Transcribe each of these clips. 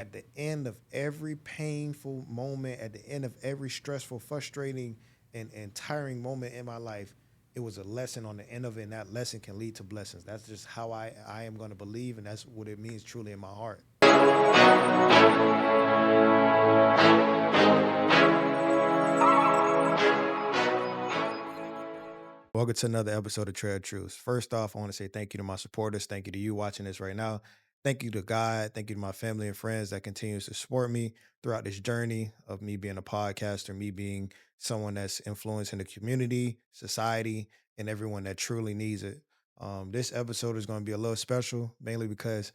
At the end of every painful moment, at the end of every stressful, frustrating, and tiring moment in my life, it was a lesson on the end of it, and that lesson can lead to blessings. That's just how I am going to believe, and that's what it means truly in my heart. Welcome to another episode of Trail Truths. First off, I want to say thank you to my supporters. Thank you to you watching this right now. Thank you to God. Thank you to my family and friends that continues to support me throughout this journey of me being a podcaster, me being someone that's influencing the community, society, and everyone that truly needs it. This episode is going to be a little special, mainly because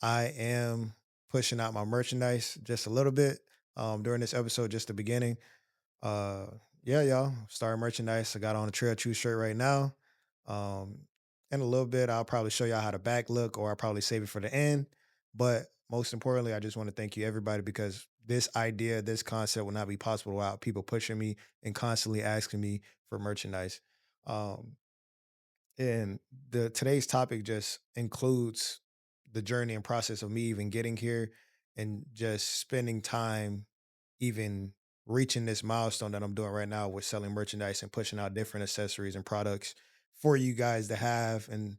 I am pushing out my merchandise just a little bit during this episode, just the beginning. Uh, yeah, y'all. Started merchandise. I got on a Trail Chew shirt right now. Um, in a little bit, I'll probably show y'all how the back look, or I'll probably save it for the end. But most importantly, I just want to thank you, everybody, because this idea, this concept would not be possible without people pushing me and constantly asking me for merchandise. Um, and the today's topic just includes the journey and process of me even getting here and just spending time even reaching this milestone that I'm doing right now with selling merchandise and pushing out different accessories and products for you guys to have and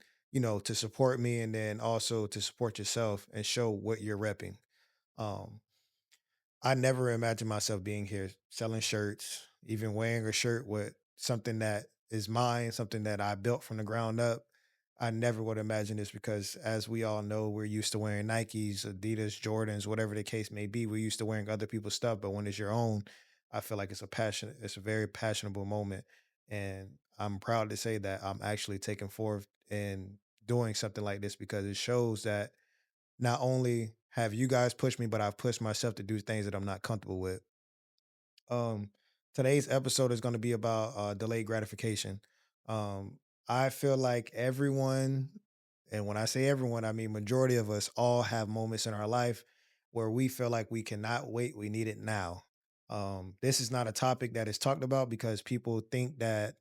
to support me and then also to support yourself and show what you're repping. Um I never imagined myself being here selling shirts, even wearing a shirt with something that is mine, something that I built from the ground up. I never would imagine this because, as we all know, we're used to wearing Nikes, Adidas, Jordans, whatever the case may be. We're used to wearing other people's stuff, but when it's your own, I feel like it's a very passionable moment. And I'm proud to say that I'm actually taking forth and doing something like this because it shows that not only have you guys pushed me, but I've pushed myself to do things that I'm not comfortable with. Um, Today's episode is going to be about delayed gratification. Um, I feel like everyone, and when I say everyone, I mean majority of us all have moments in our life where we feel like we cannot wait. We need it now. This is not a topic that is talked about because people think that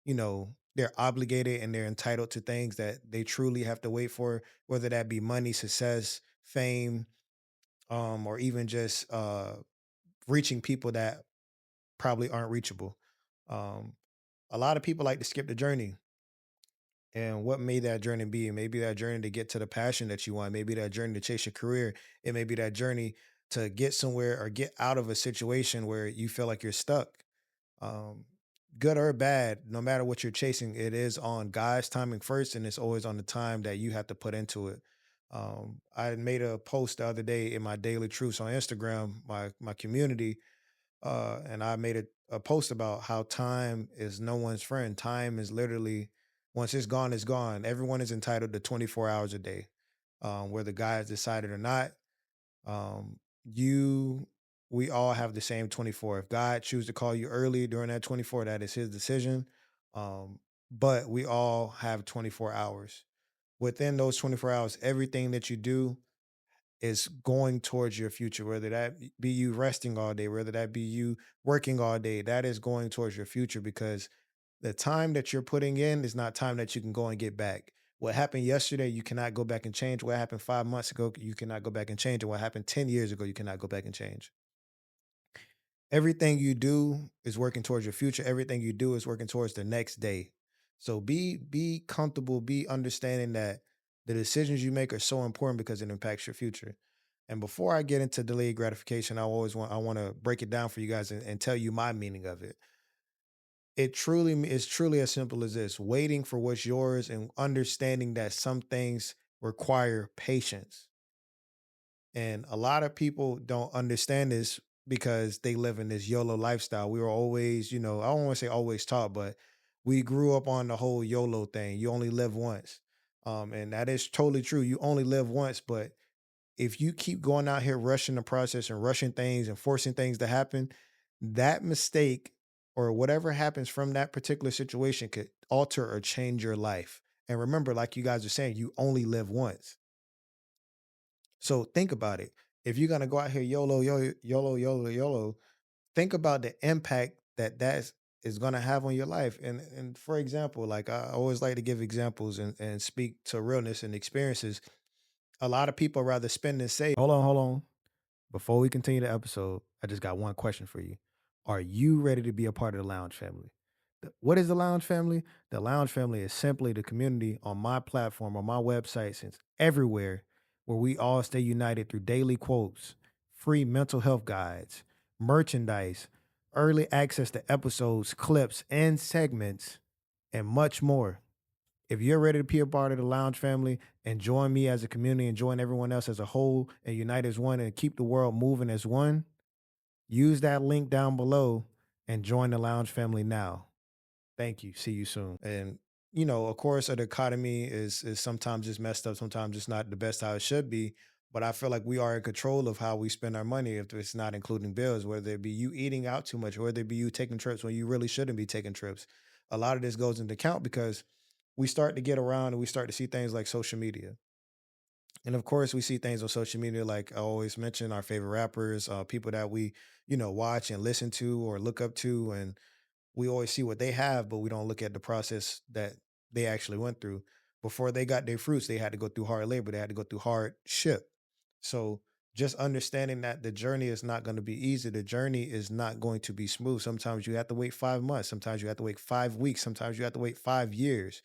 they're obligated and they're entitled to things that they truly have to wait for, whether that be money, success, fame, or even just reaching people that probably aren't reachable. Um, a lot of people like to skip the journey. And what may that journey be? Maybe that journey to get to the passion that you want. Maybe that journey to chase your career. It may be that journey to get somewhere or get out of a situation where you feel like you're stuck. Um, Good or bad, no matter what you're chasing, it is on God's timing first, and it's always on the time that you have to put into it. I made a post the other day in my daily truths on Instagram, my community, and I made a post about how time is no one's friend. Time is literally once it's gone, it's gone. Everyone is entitled to 24 hours a day, whether guys decided or not. Um, you, we all have the same 24. If God chooses to call you early during that 24, that is His decision. Um, but we all have 24 hours. Within those 24 hours, everything that you do is going towards your future, whether that be you resting all day, whether that be you working all day, that is going towards your future because the time that you're putting in is not time that you can go and get back. What happened yesterday, you cannot go back and change. What happened 5 months ago, you cannot go back and change. And what happened 10 years ago, you cannot go back and change. Everything you do is working towards your future. Everything you do is working towards the next day. So be comfortable, be understanding that the decisions you make are so important because it impacts your future. And before I get into delayed gratification, I want to break it down for you guys and tell you my meaning of it. It truly is truly as simple as this: waiting for what's yours and understanding that some things require patience. And a lot of people don't understand this because they live in this YOLO lifestyle. We were always, I don't want to say always taught, but we grew up on the whole YOLO thing. You only live once. And that is totally true. You only live once, but if you keep going out here rushing the process and rushing things and forcing things to happen, that mistake or whatever happens from that particular situation could alter or change your life. And remember, like you guys are saying, you only live once. So think about it. If you're gonna go out here YOLO, think about the impact is gonna have on your life. And for example, like I always like to give examples and speak to realness and experiences. A lot of people rather spend and save. Hold on, hold on. Before we continue the episode, I just got one question for you. Are you ready to be a part of the Lounge family? What is the Lounge family? The Lounge family is simply the community on my platform, on my website, since everywhere, where we all stay united through daily quotes, free mental health guides, merchandise, early access to episodes, clips, and segments, and much more. If you're ready to be a part of the Lounge family and join me as a community and join everyone else as a whole and unite as one and keep the world moving as one, use that link down below and join the Lounge family now. Thank you. See you soon. And of course, the economy is sometimes just messed up. Sometimes it's not the best how it should be. But I feel like we are in control of how we spend our money if it's not including bills, whether it be you eating out too much, whether it be you taking trips when you really shouldn't be taking trips. A lot of this goes into account because we start to get around and we start to see things like social media. And of course, we see things on social media, like I always mention our favorite rappers, people that we, watch and listen to or look up to. And we always see what they have, but we don't look at the process that they actually went through. Before they got their fruits, they had to go through hard labor, they had to go through hardship. So just understanding that the journey is not going to be easy, the journey is not going to be smooth. Sometimes you have to wait 5 months, sometimes you have to wait 5 weeks, sometimes you have to wait 5 years.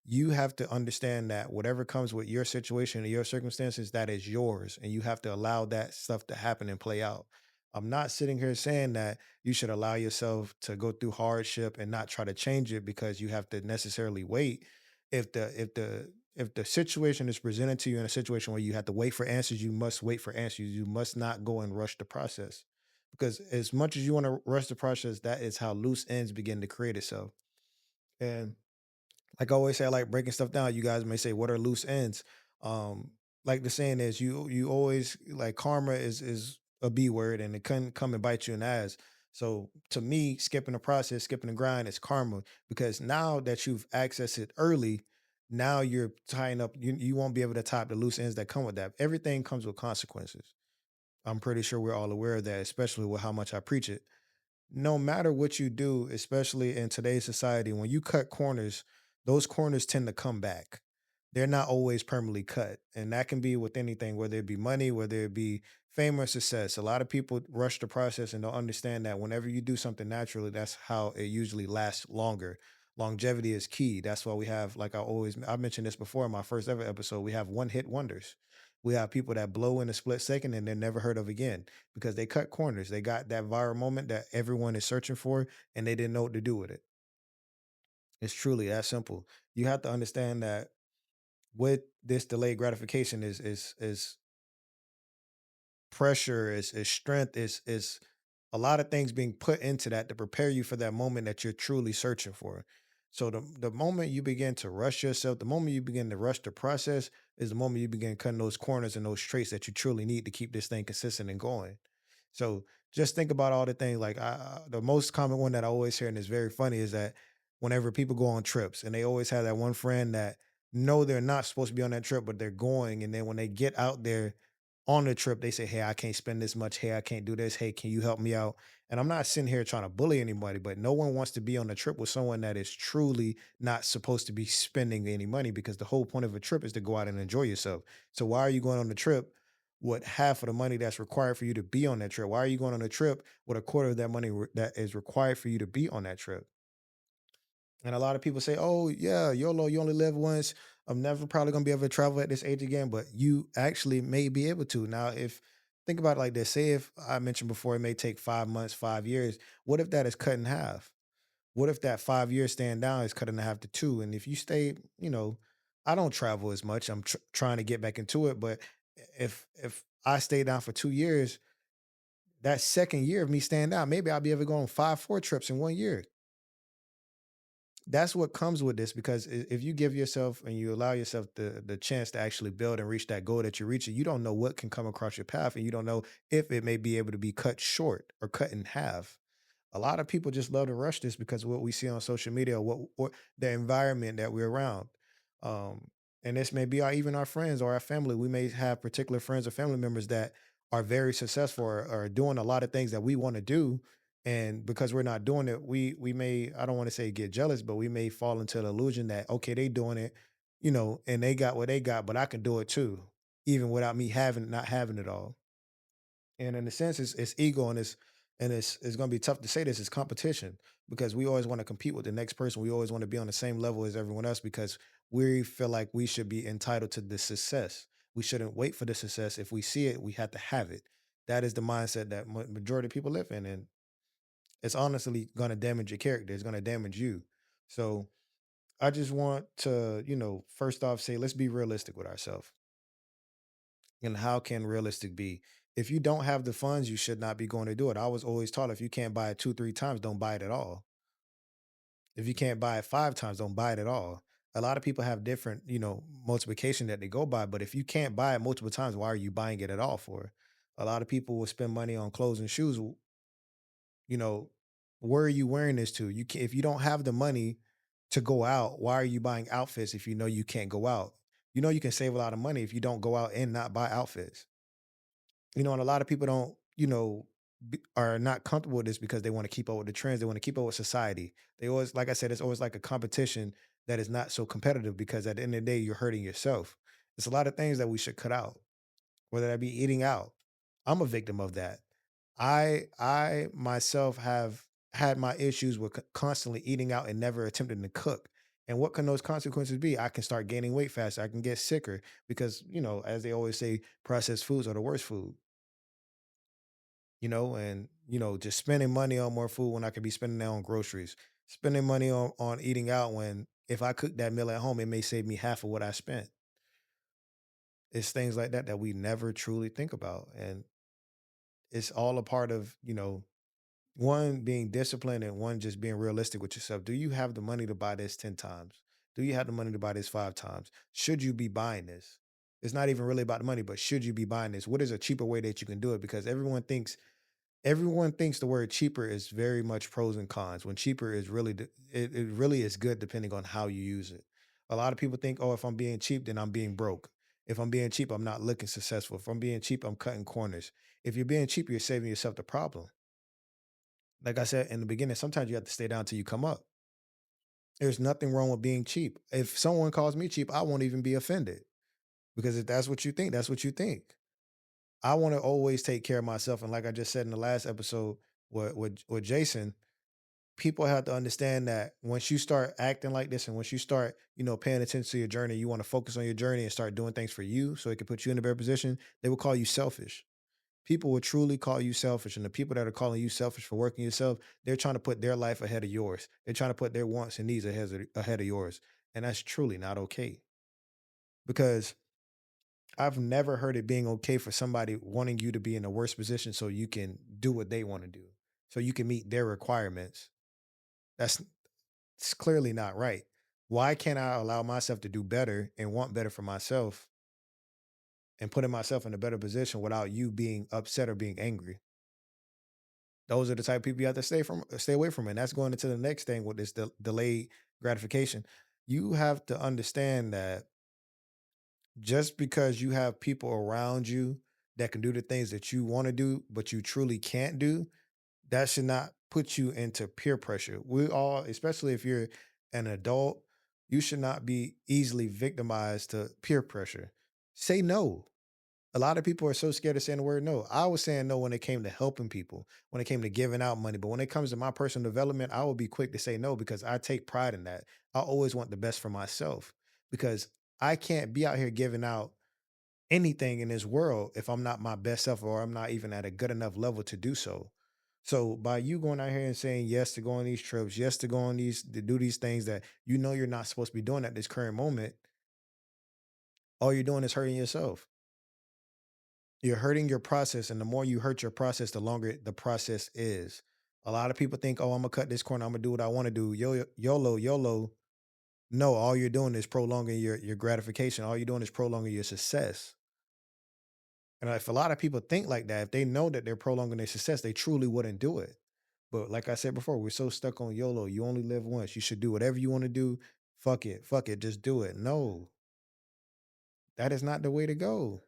You have to understand that whatever comes with your situation and your circumstances, that is yours. And you have to allow that stuff to happen and play out. I'm not sitting here saying that you should allow yourself to go through hardship and not try to change it because you have to necessarily wait. If the situation is presented to you in a situation where you have to wait for answers, you must wait for answers. You must not go and rush the process. Because as much as you want to rush the process, that is how loose ends begin to create itself. And like I always say, I like breaking stuff down. You guys may say, "What are loose ends?" Um, like the saying is, you always like karma is a B word, and it can come and bite you in the ass. So to me, skipping the process, skipping the grind is karma because now that you've accessed it early, now you're tying up. You won't be able to top the loose ends that come with that. Everything comes with consequences. I'm pretty sure we're all aware of that, especially with how much I preach it. No matter what you do, especially in today's society, when you cut corners, those corners tend to come back. They're not always permanently cut. And that can be with anything, whether it be money, whether it be fame or success. A lot of people rush the process and don't understand that whenever you do something naturally, that's how it usually lasts longer. Longevity is key. That's why we have, like I mentioned this before in my first ever episode, we have one hit wonders. We have people that blow in a split second and they're never heard of again because they cut corners. They got that viral moment that everyone is searching for and they didn't know what to do with it. It's truly that simple. You have to understand that with this delayed gratification is pressure, is strength, is a lot of things being put into that to prepare you for that moment that you're truly searching for. So the moment you begin to rush yourself, the moment you begin to rush the process is the moment you begin cutting those corners and those traits that you truly need to keep this thing consistent and going. So just think about all the things like the most common one that I always hear and is very funny is that whenever people go on trips and they always have that one friend that know they're not supposed to be on that trip, but they're going. And then when they get out there on the trip, they say, "Hey, I can't spend this much. Hey, I can't do this. Hey, can you help me out?" And I'm not sitting here trying to bully anybody, but no one wants to be on a trip with someone that is truly not supposed to be spending any money because the whole point of a trip is to go out and enjoy yourself. So why are you going on the trip with half of the money that's required for you to be on that trip? Why are you going on a trip with a quarter of that money that is required for you to be on that trip? And a lot of people say, "Oh, yeah, YOLO, you only live once. I'm never probably gonna be able to travel at this age again," but you actually may be able to. Now, if think about it like this, say if I mentioned before it may take 5 months, 5 years, what if that is cut in half? What if that 5 years staying down is cut in half to two? And if you stay, I don't travel as much. I'm trying to get back into it, but if I stay down for 2 years, that second year of me staying down, maybe I'll be able to go on 5, 4 trips in 1 year. That's what comes with this because if you give yourself and you allow yourself the chance to actually build and reach that goal that you're reaching, you don't know what can come across your path and you don't know if it may be able to be cut short or cut in half. A lot of people just love to rush this because of what we see on social media or the environment that we're around. Um, and this may be even our friends or our family. We may have particular friends or family members that are very successful or are doing a lot of things that we want to do. And because we're not doing it, we may, I don't want to say get jealous, but we may fall into the illusion that, okay, they doing it, and they got what they got, but I can do it too, even without me having not having it all. And in a sense, it's ego, and it's going to be tough to say this. It's competition because we always want to compete with the next person. We always want to be on the same level as everyone else because we feel like we should be entitled to the success. We shouldn't wait for the success. If we see it, we have to have it. That is the mindset that majority of people live in, and it's honestly going to damage your character. It's going to damage you. So I just want to, first off, say let's be realistic with ourselves. And how can realistic be? If you don't have the funds, you should not be going to do it. I was always taught if you can't buy it two, three times, don't buy it at all. If you can't buy it five times, don't buy it at all. A lot of people have different, multiplication that they go by, but if you can't buy it multiple times, why are you buying it at all for? A lot of people will spend money on clothes and shoes. You know, where are you wearing this to? If you don't have the money to go out, why are you buying outfits if you know you can't go out? You know you can save a lot of money if you don't go out and not buy outfits. And a lot of people don't, are not comfortable with this because they want to keep up with the trends. They want to keep up with society. They always, like I said, it's always like a competition that is not so competitive because at the end of the day, you're hurting yourself. There's a lot of things that we should cut out, whether that be eating out. I'm a victim of that. I myself have had my issues with constantly eating out and never attempting to cook. And what can those consequences be? I can start gaining weight faster. I can get sicker because, as they always say, processed foods are the worst food. And just spending money on more food when I could be spending that on groceries, spending money on eating out when if I cook that meal at home, it may save me half of what I spent. It's things like that that we never truly think about. And it's all a part of, one being disciplined and one just being realistic with yourself. Do you have the money to buy this 10 times? Do you have the money to buy this 5 times? Should you be buying this? It's not even really about the money, but should you be buying this? What is a cheaper way that you can do it? Because everyone thinks the word cheaper is very much pros and cons when cheaper is really it really is good depending on how you use it. A lot of people think, oh, if I'm being cheap then I'm being broke. If I'm being cheap I'm not looking successful. If I'm being cheap I'm cutting corners. If you're being cheap you're saving yourself the problem. Like I said in the beginning, sometimes you have to stay down till you come up. There's nothing wrong with being cheap. If someone calls me cheap I won't even be offended because if that's what you think, that's what you think. I want to always take care of myself, and like I just said in the last episode with Jason, people have to understand that once you start acting like this and once you start, paying attention to your journey, you want to focus on your journey and start doing things for you so it can put you in a better position, they will call you selfish. People will truly call you selfish. And the people that are calling you selfish for working yourself, they're trying to put their life ahead of yours. They're trying to put their wants and needs ahead of yours. And that's truly not okay. Because I've never heard it being okay for somebody wanting you to be in a worse position so you can do what they want to do, so you can meet their requirements. That's it's clearly not right. Why can't I allow myself to do better and want better for myself and putting myself in a better position without you being upset or being angry? Those are the type of people you have to stay away from. And that's going into the next thing with this delayed gratification. You have to understand that just because you have people around you that can do the things that you want to do, but you truly can't do, that should not put you into peer pressure. We all, especially if you're an adult, you should not be easily victimized to peer pressure. Say no. A lot of people are so scared of saying the word no. I was saying no when it came to helping people, when it came to giving out money. But when it comes to my personal development, I will be quick to say no because I take pride in that. I always want the best for myself because I can't be out here giving out anything in this world if I'm not my best self or I'm not even at a good enough level to do so. So by you going out here and saying yes to go on these trips, yes to go on these to do these things that you know you're not supposed to be doing at this current moment, all you're doing is hurting yourself. You're hurting your process, and the more you hurt your process, the longer the process is. A lot of people think, "Oh, I'm gonna cut this corner. I'm gonna do what I want to do." YOLO, YOLO. No, all you're doing is prolonging your gratification. All you're doing is prolonging your success. And if a lot of people think like that, if they know that they're prolonging their success, they truly wouldn't do it. But like I said before, we're so stuck on YOLO. You only live once. You should do whatever you want to do. Fuck it. Fuck it. Just do it. No, that is not the way to go.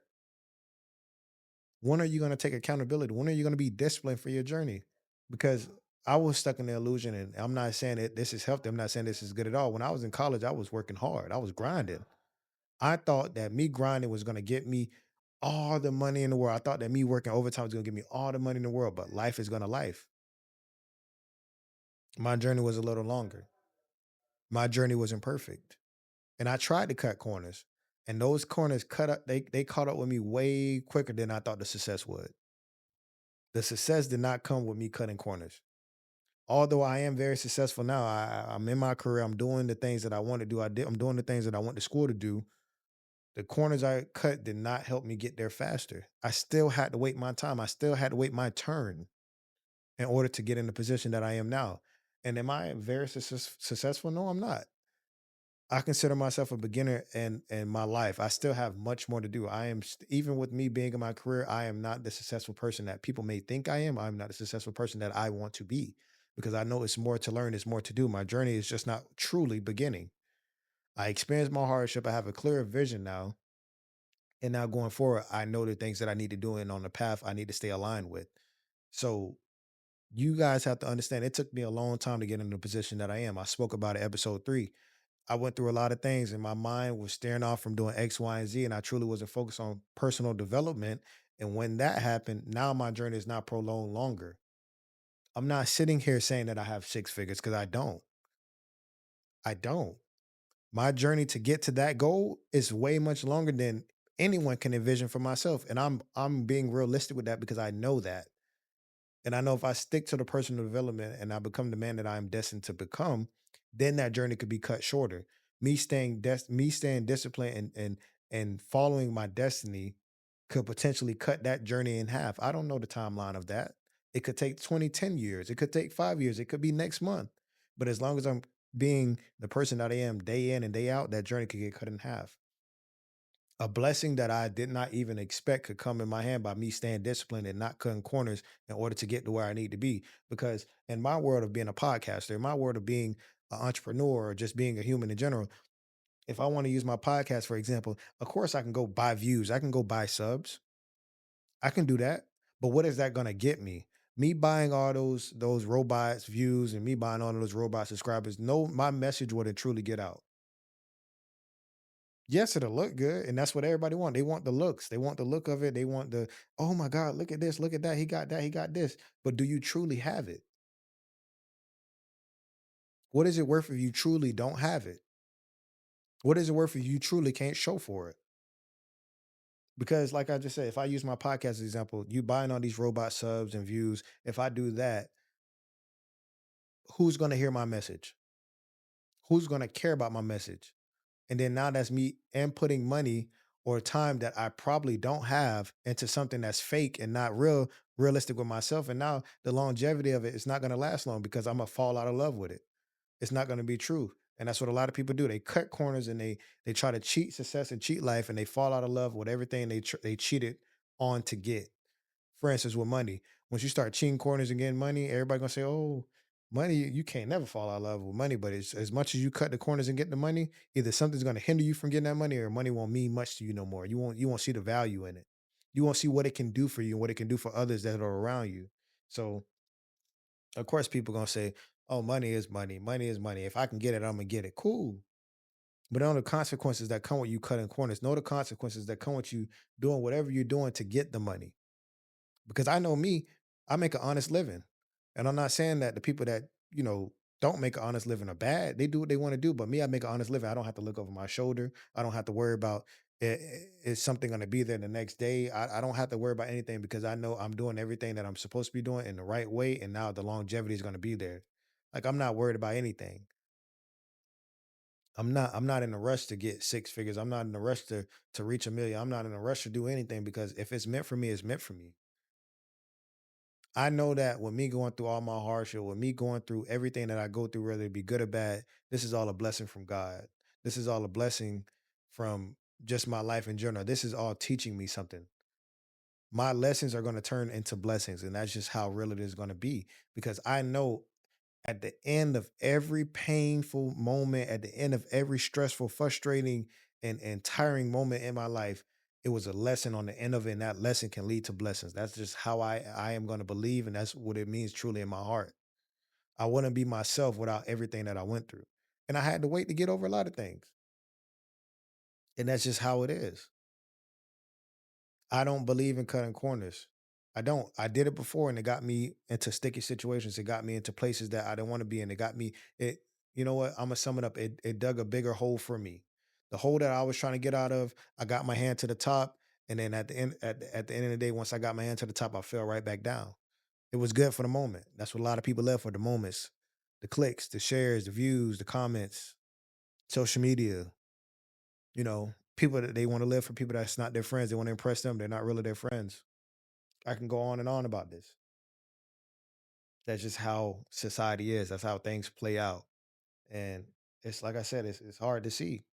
When are you going to take accountability? When are you going to be disciplined for your journey? Because I was stuck in the illusion, and I'm not saying that this is healthy. I'm not saying this is good at all. When I was in college, I was working hard. I was grinding. I thought that me grinding was going to get me. all the money in the world. I thought that me working overtime was gonna give me all the money in the world, but life is gonna life. My journey was a little longer. My journey wasn't perfect. And I tried to cut corners. And those corners cut up, they caught up with me way quicker than I thought the success would. The success did not come with me cutting corners. Although I am very successful now, I'm in my career. I'm doing the things that I want to do. I'm doing the things that I went to school to do. The corners I cut did not help me get there faster. I still had to wait my time. I still had to wait my turn in order to get in the position that I am now. And am I very successful? No, I'm not. I consider myself a beginner in my life. I still have much more to do. Even with me being in my career, I am not the successful person that people may think I am. I'm not the successful person that I want to be because I know it's more to learn, it's more to do. My journey is just not truly beginning. I experienced my hardship. I have a clearer vision now. And now going forward, I know the things that I need to do and on the path I need to stay aligned with. So you guys have to understand it took me a long time to get in the position that I am. I spoke about it episode 3. I went through a lot of things and my mind was staring off from doing X, Y, and Z, and I truly wasn't focused on personal development. And when that happened, now my journey is not prolonged longer. I'm not sitting here saying that I have 6 figures because I don't. I don't. My journey to get to that goal is way much longer than anyone can envision for myself. And I'm being realistic with that because I know that. And I know if I stick to the personal development and I become the man that I am destined to become, then that journey could be cut shorter. Me staying disciplined and following my destiny could potentially cut that journey in half. I don't know the timeline of that. It could take 20, 10 years. It could take 5 years. It could be next month. But as long as I'm being the person that I am day in and day out, that journey could get cut in half. A blessing that I did not even expect could come in my hand by me staying disciplined and not cutting corners in order to get to where I need to be. Because in my world of being a podcaster, in my world of being an entrepreneur or just being a human in general, if I want to use my podcast, for example, of course I can go buy views, I can go buy subs, I can do that. But what is that going to get me? Me buying all those robots views and me buying all of those robot subscribers, no, my message wouldn't truly get out. Yes, it'll look good, and that's what everybody want. They want the looks. They want the look of it. They want the, "Oh my god, look at this, look at that. He got that, he got this." But do you truly have it? What is it worth if you truly don't have it? What is it worth if you truly can't show for it? Because like I just said, if I use my podcast as an example, you buying all these robot subs and views, if I do that, who's going to hear my message? Who's going to care about my message? And then now that's me inputting money or time that I probably don't have into something that's fake and not realistic with myself. And now the longevity of it is not going to last long because I'm gonna fall out of love with it. It's not going to be true. And that's what a lot of people do. They cut corners and they try to cheat success and cheat life and they fall out of love with everything they cheated on to get. For instance, with money, once you start cheating corners and getting money, everybody gonna say, "Oh, money, you can't never fall out of love with money." But it's, as much as you cut the corners and get the money, either something's gonna hinder you from getting that money, or money won't mean much to you no more. You won't see the value in it. You won't see what it can do for you and what it can do for others that are around you. So of course, people gonna say, "Oh, money is money. Money is money. If I can get it, I'm gonna get it." Cool. But know the consequences that come with you cutting corners. Know the consequences that come with you doing whatever you're doing to get the money. Because I know me, I make an honest living. And I'm not saying that the people that, don't make an honest living are bad. They do what they want to do. But me, I make an honest living. I don't have to look over my shoulder. I don't have to worry about is something going to be there the next day. I don't have to worry about anything because I know I'm doing everything that I'm supposed to be doing in the right way. And now the longevity is going to be there. Like I'm not worried about anything. I'm not in a rush to get 6 figures. I'm not in a rush to reach a million. I'm not in a rush to do anything because if it's meant for me, it's meant for me. I know that with me going through all my hardship, with me going through everything that I go through, whether it be good or bad, this is all a blessing from God. This is all a blessing from just my life in general. This is all teaching me something. My lessons are going to turn into blessings, and that's just how real it is going to be because I know at the end of every painful moment, at the end of every stressful, frustrating, and tiring moment in my life, it was a lesson on the end of it, and that lesson can lead to blessings. That's just how I am going to believe, and that's what it means truly in my heart. I wouldn't be myself without everything that I went through, and I had to wait to get over a lot of things, and that's just how it is. I don't believe in cutting corners. I don't. I did it before and it got me into sticky situations. It got me into places that I didn't want to be in. It got me, it, you know what? I'm gonna sum it up. It dug a bigger hole for me. The hole that I was trying to get out of, I got my hand to the top. And then at the end of the day, once I got my hand to the top, I fell right back down. It was good for the moment. That's what a lot of people live for, the moments, the clicks, the shares, the views, the comments, social media, people that they want to live for people that's not their friends. They want to impress them. They're not really their friends. I can go on and on about this. That's just how society is. That's how things play out. And it's like I said, it's hard to see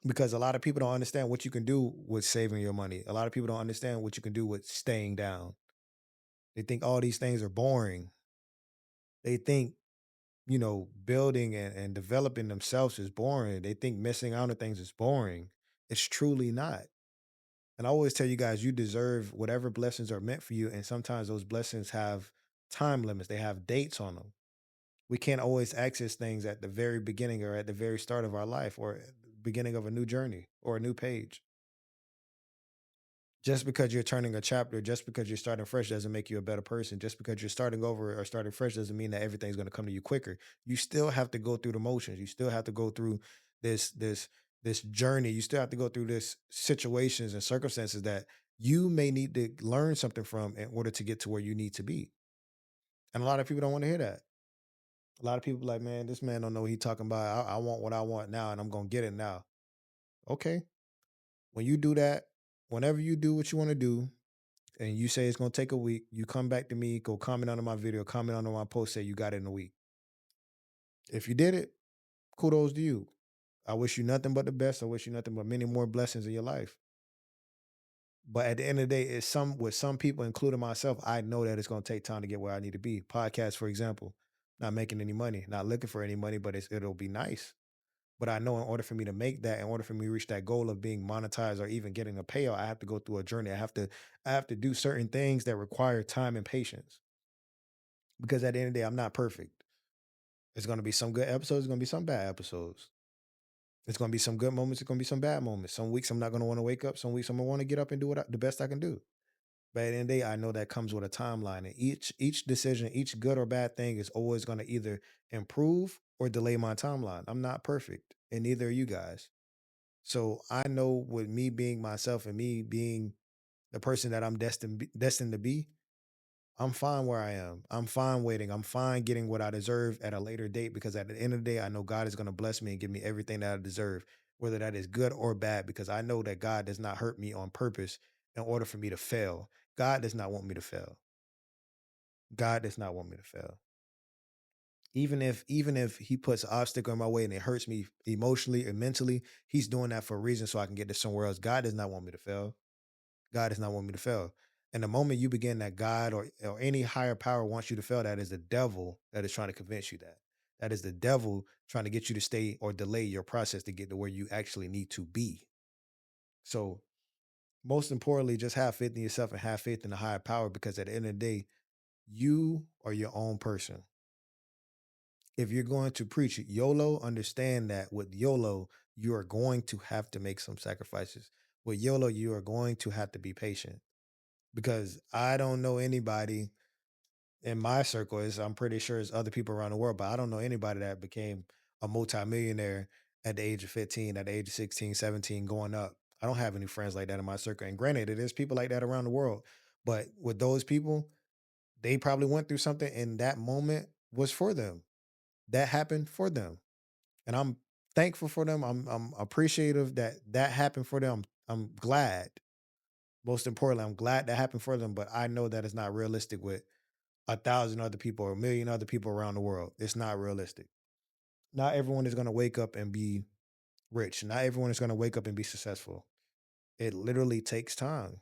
because a lot of people don't understand what you can do with saving your money. A lot of people don't understand what you can do with staying down. They think all these things are boring. They think, building and developing themselves is boring. They think missing out on things is boring. It's truly not. And I always tell you guys, you deserve whatever blessings are meant for you. And sometimes those blessings have time limits, they have dates on them. We can't always access things at the very beginning or at the very start of our life or at the beginning of a new journey or a new page. Just because you're turning a chapter, just because you're starting fresh doesn't make you a better person. Just because you're starting over or starting fresh doesn't mean that everything's going to come to you quicker. You still have to go through the motions. You still have to go through this journey. You still have to go through this situations and circumstances that you may need to learn something from in order to get to where you need to be. And a lot of people don't want to hear that. A lot of people like, man, this man don't know what he talking about. I want what I want now, and I'm gonna get it now. Okay. When you do that, whenever you do what you want to do, and you say it's gonna take a week, you come back to me, go comment under my video, comment under my post, say you got it in a week. If you did it, kudos to you. I wish you nothing but the best. I wish you nothing but many more blessings in your life. But at the end of the day, it's some with some people, including myself, I know that it's gonna take time to get where I need to be. Podcast, for example, not making any money, not looking for any money, but it'll be nice. But I know in order for me to make that, in order for me to reach that goal of being monetized or even getting a payout, I have to go through a journey. I have to do certain things that require time and patience. Because at the end of the day, I'm not perfect. It's gonna be some good episodes, it's gonna be some bad episodes. It's gonna be some good moments, it's gonna be some bad moments. Some weeks I'm not gonna want to wake up, some weeks I'm gonna want to get up and do the best I can do. But at the end of the day, I know that comes with a timeline. And each decision, each good or bad thing is always gonna either improve or delay my timeline. I'm not perfect, and neither are you guys. So I know with me being myself and me being the person that I'm destined to be, I'm fine where I am. I'm fine waiting. I'm fine getting what I deserve at a later date because at the end of the day, I know God is going to bless me and give me everything that I deserve, whether that is good or bad, because I know that God does not hurt me on purpose in order for me to fail. God does not want me to fail. God does not want me to fail. Even if he puts an obstacle in my way and it hurts me emotionally and mentally, he's doing that for a reason so I can get to somewhere else. God does not want me to fail. God does not want me to fail. And the moment you begin that God or any higher power wants you to fail, that is the devil that is trying to convince you that. That is the devil trying to get you to stay or delay your process to get to where you actually need to be. So, most importantly, just have faith in yourself and have faith in the higher power because at the end of the day, you are your own person. If you're going to preach YOLO, understand that with YOLO, you are going to have to make some sacrifices. With YOLO, you are going to have to be patient because I don't know anybody in my circle. I'm pretty sure it's other people around the world, but I don't know anybody that became a multimillionaire at the age of 15, at the age of 16, 17, going up. I don't have any friends like that in my circle. And granted, there's people like that around the world. But with those people, they probably went through something and that moment was for them. That happened for them. And I'm thankful for them. I'm appreciative that that happened for them. I'm glad. Most importantly, I'm glad that happened for them, but I know that it's not realistic with 1,000 other people or a million other people around the world. It's not realistic. Not everyone is going to wake up and be rich. Not everyone is going to wake up and be successful. It literally takes time.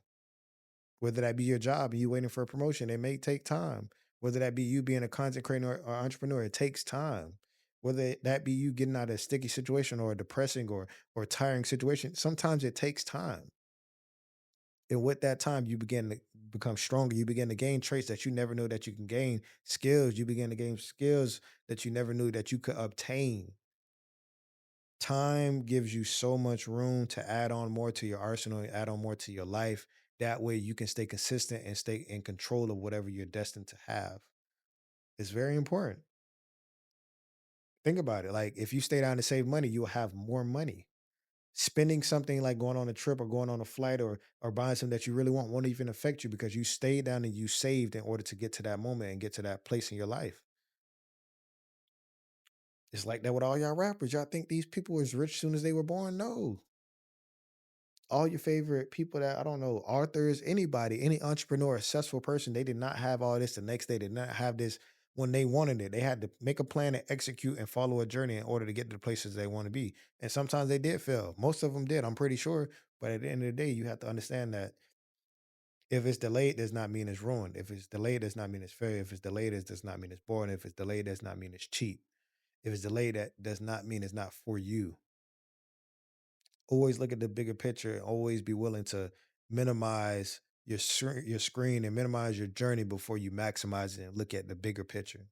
Whether that be your job and you waiting for a promotion, it may take time. Whether that be you being a content creator or entrepreneur, it takes time. Whether that be you getting out of a sticky situation or a depressing or tiring situation, sometimes it takes time. And with that time, you begin to become stronger. You begin to gain traits that you never knew that you can gain, skills. You begin to gain skills that you never knew that you could obtain. Time gives you so much room to add on more to your arsenal, add on more to your life. That way you can stay consistent and stay in control of whatever you're destined to have. It's very important. Think about it. Like if you stay down to save money, you'll have more money. Spending something like going on a trip or going on a flight or buying something that you really want won't even affect you because you stayed down and you saved in order to get to that moment and get to that place in your life. It's like that with all y'all rappers. Y'all think these people was rich soon as they were born? No. All your favorite people that I don't know, authors, anybody, any entrepreneur, successful person, they did not have all this the next day. They did not have this when they wanted it. They had to make a plan and execute and follow a journey in order to get to the places they want to be. And sometimes they did fail. Most of them did, I'm pretty sure. But at the end of the day, you have to understand that if it's delayed, does not mean it's ruined. If it's delayed, does not mean it's fair. If it's delayed, it does not mean it's boring. If it's delayed, does not mean it's cheap. If it's delayed, that does not mean it's not for you. Always look at the bigger picture and always be willing to minimize your screen and minimize your journey before you maximize it and look at the bigger picture.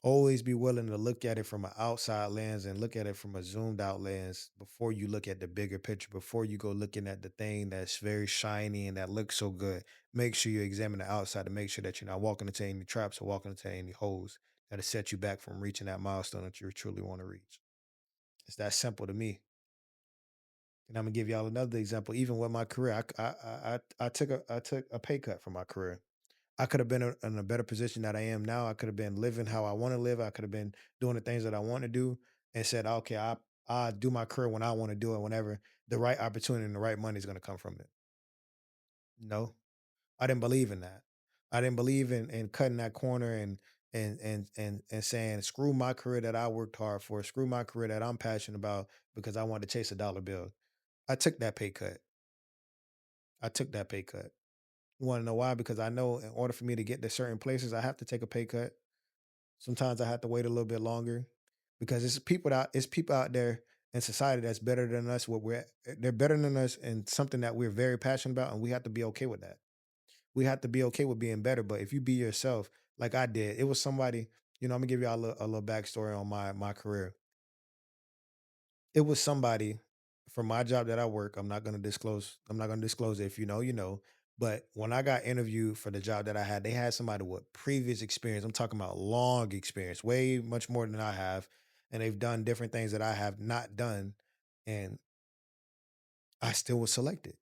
Always be willing to look at it from an outside lens and look at it from a zoomed out lens before you look at the bigger picture, before you go looking at the thing that's very shiny and that looks so good. Make sure you examine the outside to make sure that you're not walking into any traps or walking into any holes that'll set you back from reaching that milestone that you truly want to reach. It's that simple to me. And I'm gonna give y'all another example. Even with my career, I took a pay cut for my career. I could have been in a better position that I am now. I could have been living how I want to live. I could have been doing the things that I want to do, and said, okay, I do my career when I want to do it. Whenever the right opportunity and the right money is going to come from it. No, I didn't believe in that. I didn't believe in cutting that corner and saying screw my career that I worked hard for, screw my career that I'm passionate about because I wanted to chase a dollar bill. I took that pay cut. I took that pay cut. You want to know why? Because I know in order for me to get to certain places, I have to take a pay cut. Sometimes I have to wait a little bit longer because it's people out there in society that's better than us. They're better than us in something that we're very passionate about, and we have to be okay with that. We have to be okay with being better. But if you be yourself, like I did, it was somebody. I'm gonna give y'all a little backstory on my career. It was somebody from my job that I work. I'm not gonna disclose it. If you know, you know. But when I got interviewed for the job that I had, they had somebody with previous experience. I'm talking about long experience, way much more than I have. And they've done different things that I have not done. And I still was selected.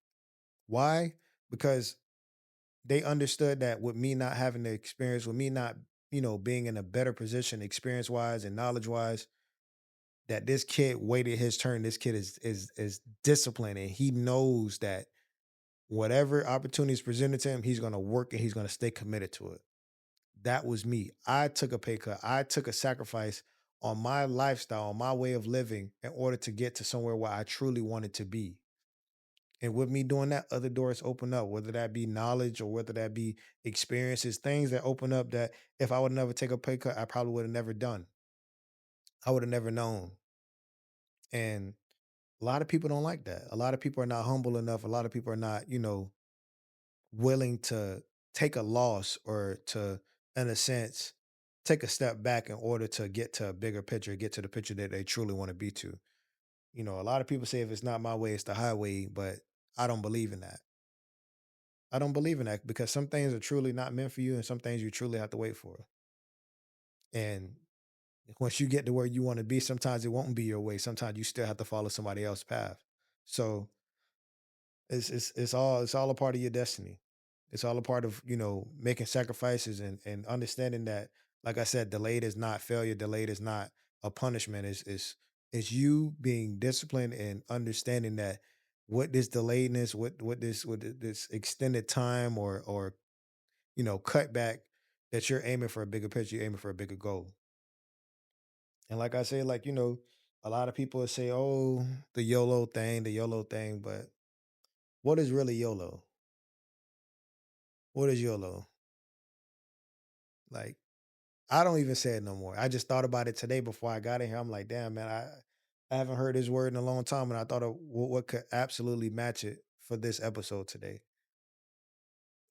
Why? Because they understood that with me not having the experience, with me not, being in a better position experience wise and knowledge wise, that this kid waited his turn. This kid is disciplined and he knows that whatever opportunities presented to him, he's gonna work and he's gonna stay committed to it. That was me. I took a pay cut. I took a sacrifice on my lifestyle, on my way of living in order to get to somewhere where I truly wanted to be. And with me doing that, other doors open up, whether that be knowledge or whether that be experiences, things that open up that if I would never take a pay cut, I probably would have never done. I would have never known. And a lot of people don't like that. A lot of people are not humble enough. A lot of people are not, willing to take a loss or to, in a sense, take a step back in order to get to a bigger picture, get to the picture that they truly want to be to. A lot of people say if it's not my way, it's the highway, but I don't believe in that. I don't believe in that because some things are truly not meant for you and some things you truly have to wait for. And once you get to where you want to be, sometimes it won't be your way. Sometimes you still have to follow somebody else's path. So it's all a part of your destiny. It's all a part of making sacrifices and understanding that, like I said, delayed is not failure. Delayed is not a punishment. It's you being disciplined and understanding that what this delayedness, what this extended time or cutback that you're aiming for a bigger picture, you're aiming for a bigger goal. And like I say, like a lot of people will say, "Oh, the YOLO thing," but what is really YOLO? What is YOLO? Like, I don't even say it no more. I just thought about it today before I got in here. I'm like, damn, man, I haven't heard this word in a long time. And I thought of what could absolutely match it for this episode today.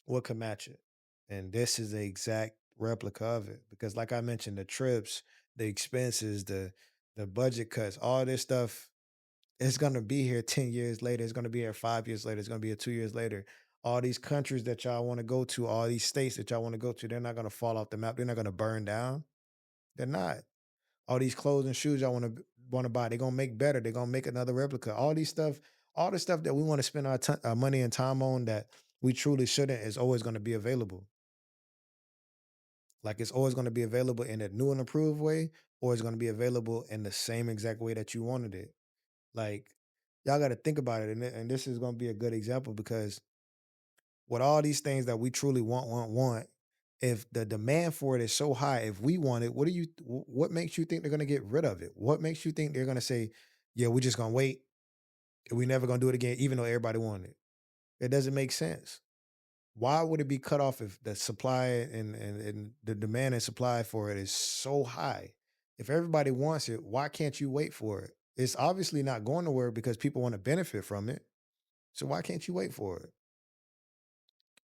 What could match it? And this is the exact replica of it. Because like I mentioned, the trips, the expenses, the budget cuts, all this stuff, It's gonna be here 10 years later. It's gonna be here 5 years later. It's gonna be here 2 years later. All these countries that y'all want to go to, all these states that y'all want to go to, they're not gonna fall off the map. They're not gonna burn down. They're not. All these clothes and shoes y'all want to buy, they're gonna make better. They're gonna make another replica. All the stuff that we want to spend our money and time on that we truly shouldn't is always gonna be available. Like it's always gonna be available in a new and improved way, or it's gonna be available in the same exact way that you wanted it. Like, y'all got to think about it, and this is going to be a good example because with all these things that we truly want, if the demand for it is so high, if we want it, what makes you think they're going to get rid of it? What makes you think they're going to say, yeah, we're just going to wait, and we never going to do it again, even though everybody wanted it? It doesn't make sense. Why would it be cut off if the supply and the demand and supply for it is so high? If everybody wants it, why can't you wait for it? It's obviously not going nowhere because people want to benefit from it. So why can't you wait for it?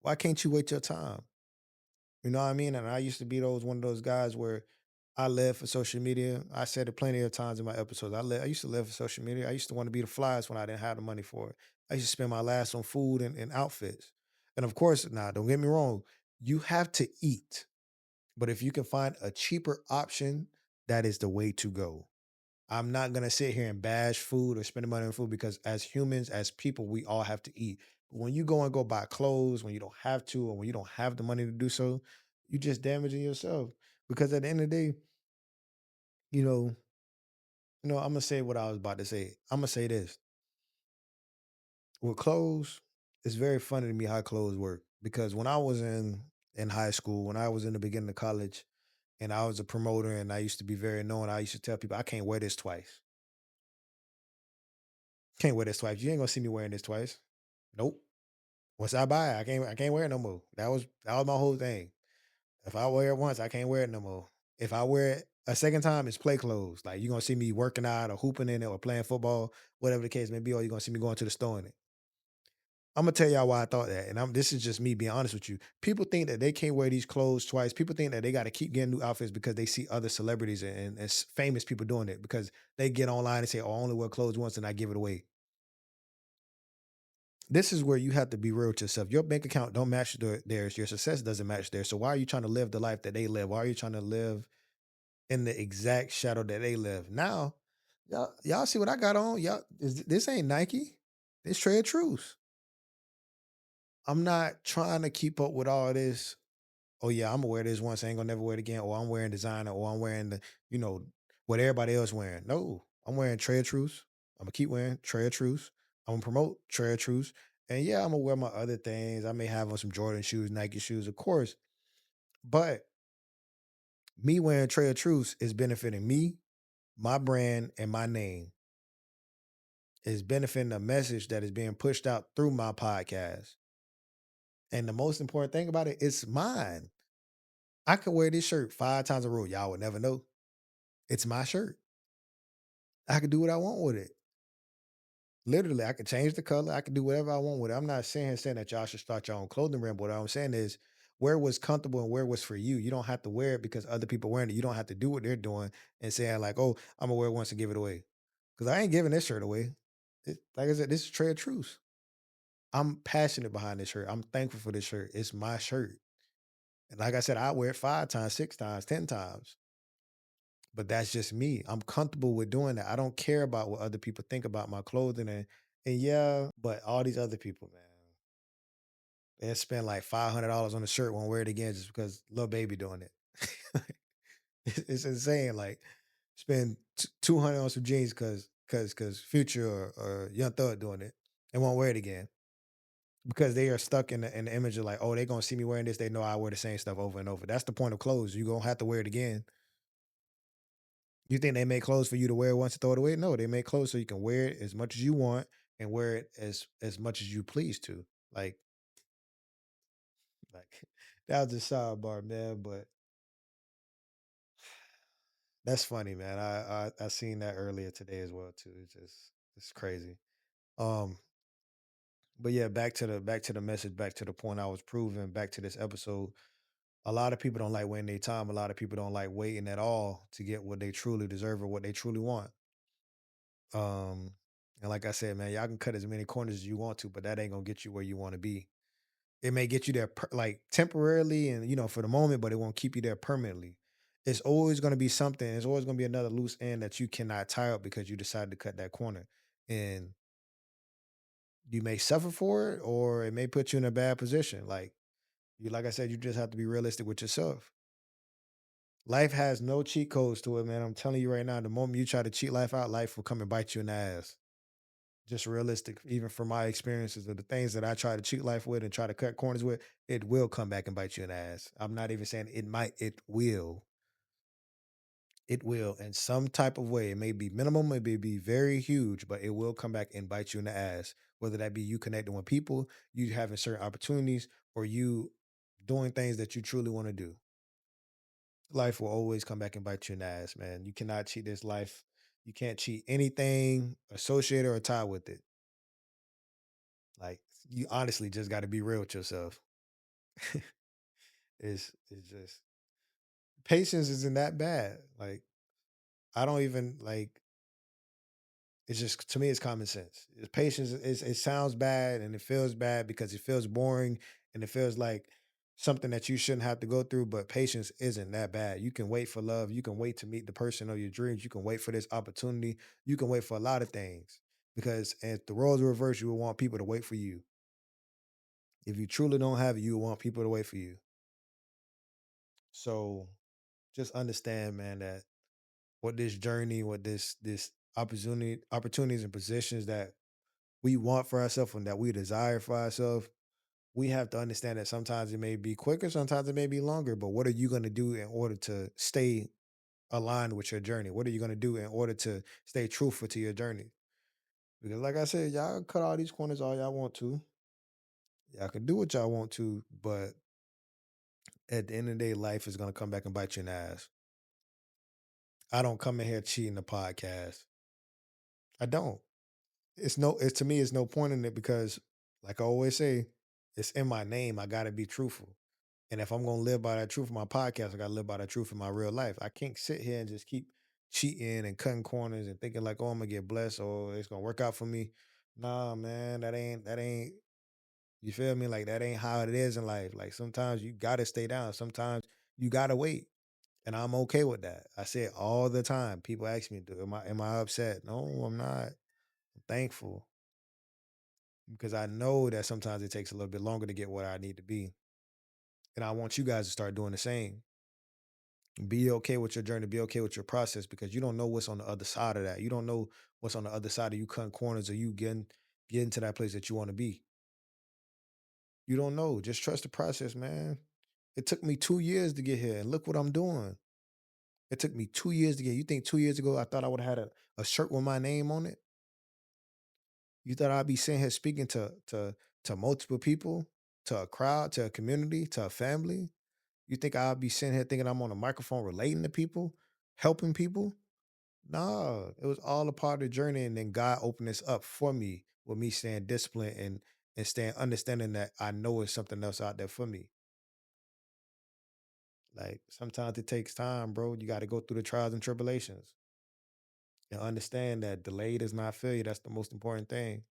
Why can't you wait your time? You know what I mean? And I used to be one of those guys where I live for social media. I said it plenty of times in my episodes. I used to live for social media. I used to want to be the flyest when I didn't have the money for it. I used to spend my last on food and outfits. And of course, now don't get me wrong, you have to eat. But if you can find a cheaper option, that is the way to go. I'm not gonna sit here and bash food or spend money on food because as humans, as people, we all have to eat. But when you go buy clothes when you don't have to, or when you don't have the money to do so, you just damaging yourself. Because at the end of the day, you know, I'm gonna say what I was about to say. I'm gonna say this with clothes. It's very funny to me how clothes work because when I was in high school, when I was in the beginning of college, and I was a promoter, and I used to be very known. I used to tell people I can't wear this twice. Can't wear this twice. You ain't gonna see me wearing this twice. Nope. Once I buy it, I can't wear it no more. That was my whole thing. If I wear it once, I can't wear it no more. If I wear it a second time, it's play clothes. Like you're gonna see me working out or hooping in it or playing football, whatever the case may be, or you're gonna see me going to the store in it. I'm gonna tell y'all why I thought that. And this is just me being honest with you. People think that they can't wear these clothes twice. People think that they gotta keep getting new outfits because they see other celebrities and famous people doing it because they get online and say, oh, I only wear clothes once and I give it away. This is where you have to be real with yourself. Your bank account don't match theirs. Your success doesn't match theirs. So why are you trying to live the life that they live? Why are you trying to live in the exact shadow that they live? Now, y'all see what I got on? This ain't Nike. This Trade Truth. I'm not trying to keep up with all this. Oh yeah, I'm gonna wear this once. I ain't gonna never wear it again. Or I'm wearing designer. Or I'm wearing you know, what everybody else wearing. No, I'm wearing Trade Truth. I'm gonna keep wearing Trade Truth. I'm gonna promote Trade Truth. And yeah, I'm gonna wear my other things. I may have on some Jordan shoes, Nike shoes, of course. But me wearing Trade Truth is benefiting me, my brand, and my name. Is benefiting the message that is being pushed out through my podcast. And the most important thing about it, it's mine. I could wear this shirt 5 times a row. Y'all would never know. It's my shirt. I could do what I want with it. Literally, I could change the color. I could do whatever I want with it. I'm not saying that y'all should start your own clothing brand, but what I'm saying is wear what's comfortable and wear what's for you. You don't have to wear it because other people wearing it. You don't have to do what they're doing and saying like, "Oh, I'm gonna wear it once and give it away." Because I ain't giving this shirt away. Like I said, this is trade truth. I'm passionate behind this shirt. I'm thankful for this shirt. It's my shirt. And like I said, I wear it 5 times, 6 times, 10 times. But that's just me. I'm comfortable with doing that. I don't care about what other people think about my clothing and yeah, but all these other people, man, they spend like $500 on a shirt, won't wear it again just because little baby doing it. It's insane. Like spend 200 on some jeans because Future or Young Thug doing it and won't wear it again because they are stuck in the image of like, oh, they gonna see me wearing this. They know I wear the same stuff over and over. That's the point of clothes. You gonna have to wear it again. You think they make clothes for you to wear once and throw it away? No, they make clothes so you can wear it as much as you want and wear it as much as you please to. Like that was a sidebar, man. But that's funny, man. I seen that earlier today as well too. It's crazy. Um, but yeah, back to the message, back to the point I was proving, back to this episode. A lot of people don't like waiting their time. A lot of people don't like waiting at all to get what they truly deserve or what they truly want. Um, And like I said, man, y'all can cut as many corners as you want to, but that ain't gonna get you where you want to be. It may get you there like temporarily and for the moment, but it won't keep you there permanently. It's always gonna be something. It's always gonna be another loose end that you cannot tie up because you decided to cut that corner. And you may suffer for it, or it may put you in a bad position. Like I said, you just have to be realistic with yourself. Life has no cheat codes to it, man. I'm telling you right now, the moment you try to cheat life out, life will come and bite you in the ass. Just realistic, even from my experiences of the things that I try to cheat life with and try to cut corners with, it will come back and bite you in the ass. I'm not even saying it might, it will. It will in some type of way. It may be minimum, it may be very huge, but it will come back and bite you in the ass. Whether that be you connecting with people, you having certain opportunities, or you doing things that you truly want to do. Life will always come back and bite you in the ass, man. You cannot cheat this life. You can't cheat anything associated or tied with it. Like you honestly just got to be real with yourself. It's just patience isn't that bad. Like I don't even like. It's just to me, it's common sense. Patience is it sounds bad and it feels bad because it feels boring and it feels like something that you shouldn't have to go through. But patience isn't that bad. You can wait for love. You can wait to meet the person of your dreams. You can wait for this opportunity. You can wait for a lot of things because if the roles were reversed, you would want people to wait for you. If you truly don't have it, you would want people to wait for you. So just understand, man, that what this journey, what this opportunities and positions that we want for ourselves and that we desire for ourselves, we have to understand that sometimes it may be quicker, sometimes it may be longer. But what are you going to do in order to stay aligned with your journey? What are you going to do in order to stay truthful to your journey? Because, like I said, y'all cut all these corners all y'all want to. Y'all can do what y'all want to, but at the end of the day, life is going to come back and bite you in the ass. I don't come in here cheating the podcast. I don't. It's to me, it's no point in it because, like I always say, it's in my name. I got to be truthful. And if I'm gonna live by that truth in my podcast, I gotta live by that truth in my real life. I can't sit here and just keep cheating and cutting corners and thinking like, oh, I'm gonna get blessed or it's gonna work out for me. Nah, man, that ain't you feel me? Like that ain't how it is in life. Like sometimes you gotta stay down. Sometimes you gotta wait. And I'm okay with that. I say it all the time. People ask me, am I upset? No, I'm not. I'm thankful because I know that sometimes it takes a little bit longer to get where I need to be. And I want you guys to start doing the same. Be okay with your journey, be okay with your process because you don't know what's on the other side of that. You don't know what's on the other side of you cutting corners or you getting to that place that you want to be. You don't know. Just trust the process, man. It took me 2 years to get here, and look what I'm doing. It took me 2 years to get. You think 2 years ago I thought I would have had a shirt with my name on it? You thought I'd be sitting here speaking to multiple people, to a crowd, to a community, to a family? You think I'd be sitting here thinking I'm on a microphone relating to people, helping people? No, it was all a part of the journey, and then God opened this up for me with me staying disciplined and staying understanding that I know it's something else out there for me. Like sometimes it takes time, bro. You got to go through the trials and tribulations and understand that delayed is not failure. That's the most important thing.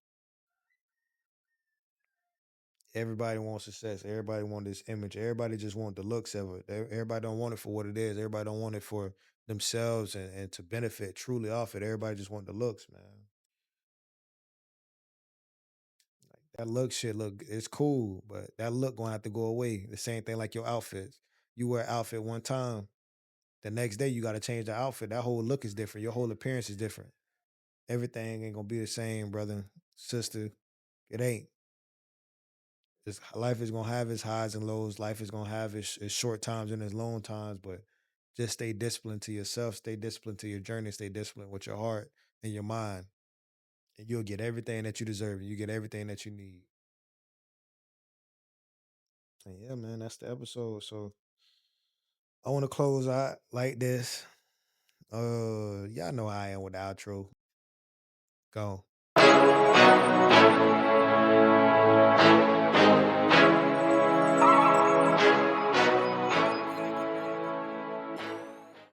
Everybody wants success. Everybody wants this image. Everybody just want the looks of it. Everybody don't want it for what it is. Everybody don't want it for themselves and to benefit truly off it. Everybody just want the looks, man. That look shit look it's cool, but that look gonna have to go away. The same thing like your outfits. You wear an outfit one time, the next day you gotta change the outfit. That whole look is different. Your whole appearance is different. Everything ain't gonna be the same, brother, sister. It ain't. Life is gonna have its highs and lows. Life is gonna have its short times and its long times, but just stay disciplined to yourself, stay disciplined to your journey, stay disciplined with your heart and your mind. And you'll get everything that you deserve and you get everything that you need. And yeah, man, that's the episode. So I want to close out like this. Y'all know how I am with the outro. Go.